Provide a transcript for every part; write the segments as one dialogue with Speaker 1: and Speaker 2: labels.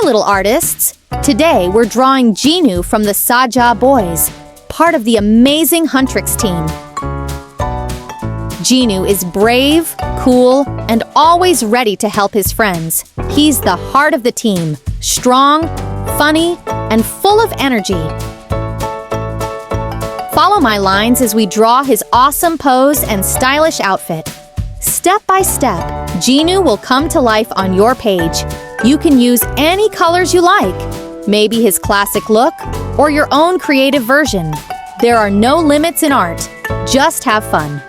Speaker 1: Hi, little artists! Today, we're drawing Jinu from the Saja Boys, part of the amazing Huntrix team. Jinu is brave, cool, and always ready to help his friends. He's the heart of the team, strong, funny, and full of energy. Follow my lines as we draw his awesome pose and stylish outfit. Step by step, Jinu will come to life on your page. You can use any colors you like, maybe his classic look or your own creative version. There are no limits in art. Just have fun.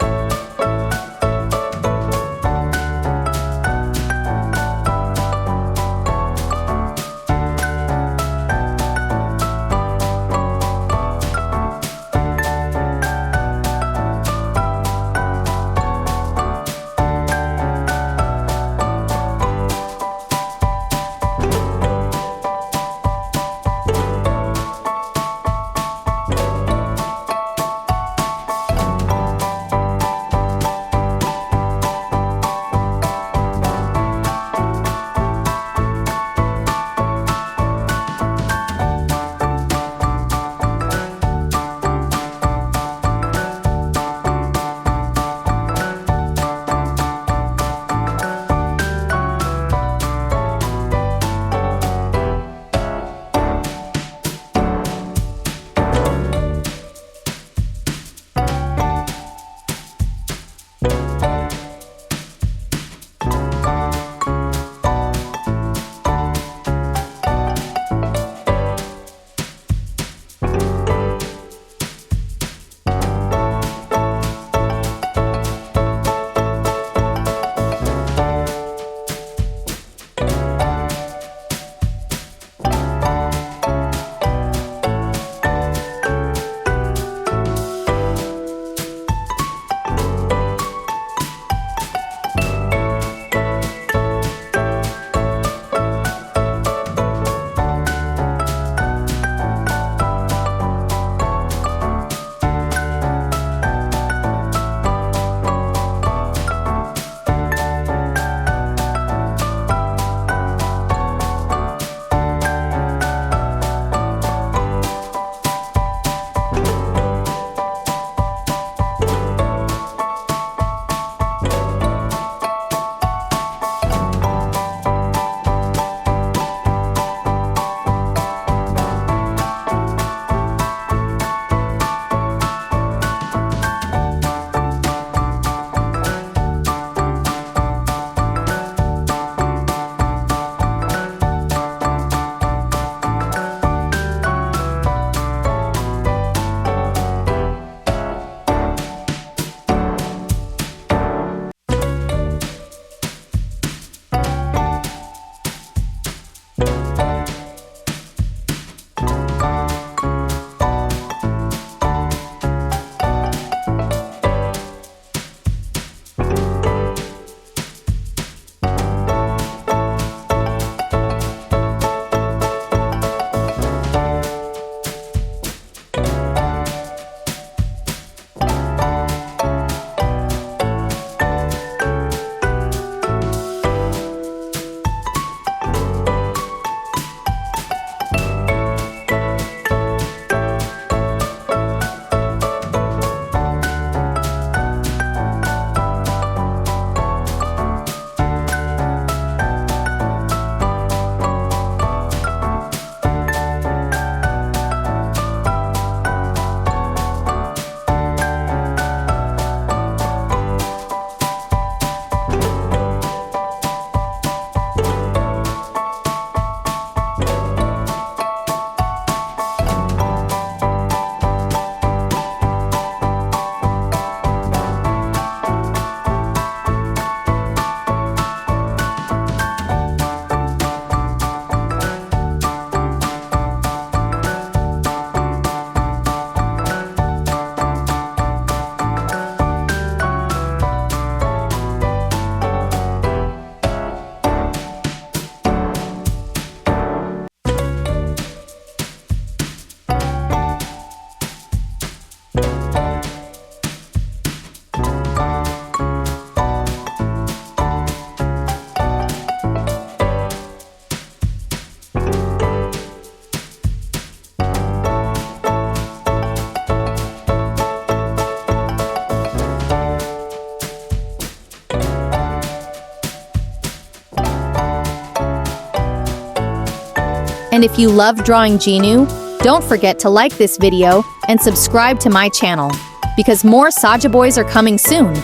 Speaker 1: And if you love drawing Jinu, don't forget to like this video and subscribe to my channel, because more Saja Boys are coming soon,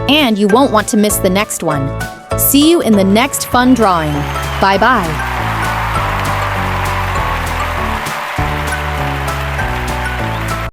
Speaker 1: and you won't want to miss the next one. See you in the next fun drawing. Bye-bye.